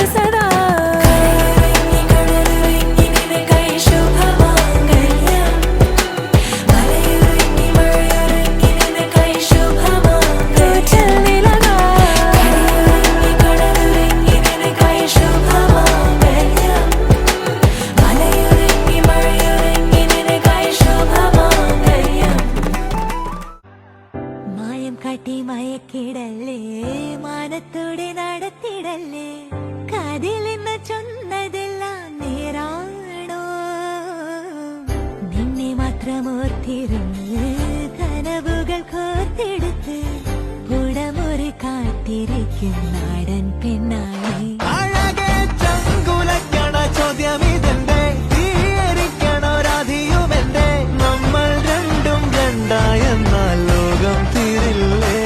சதா കാട്ടി മയക്കിടല്ലേ മാനത്തോടെ നടത്തിടല്ലേ കാതിലെന്ന് ചൊന്നതെല്ലാം നേരാണോ നിന്നെ മാത്രം ഓർത്തിരുന്ന് കനവുകൾ കോർത്തെടുത്ത് പുടമുറി കാത്തിരിക്കും നാടൻ പെണ്ണാണ് ചോദ്യമിതെന്റെ തീയരിക്കണോ രാധിയുമെന്റെ നമ്മൾ രണ്ടും രണ്ടായെന്നാൽ ലോകം തീരില്ലേ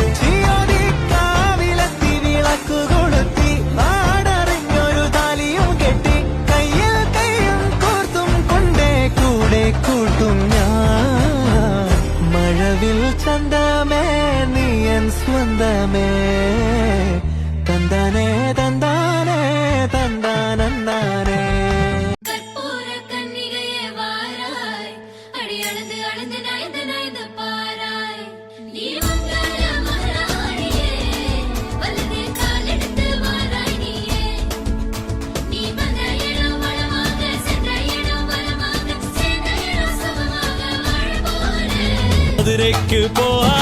കാവിലെത്തി വിളക്കു കൊളുത്തി നാടറിഞ്ഞൊരു താലിയും കെട്ടി കയ്യിൽ കയ്യും കോർത്തും കൊണ്ടേ കൂടെ കൂട്ടും ഞാൻ മഴവിൽ ചന്തമേ നീയൻ സ്വന്തമേ തന്താനേ തന്താനേ തന്താനന്താനേ மதுரைக்கு போக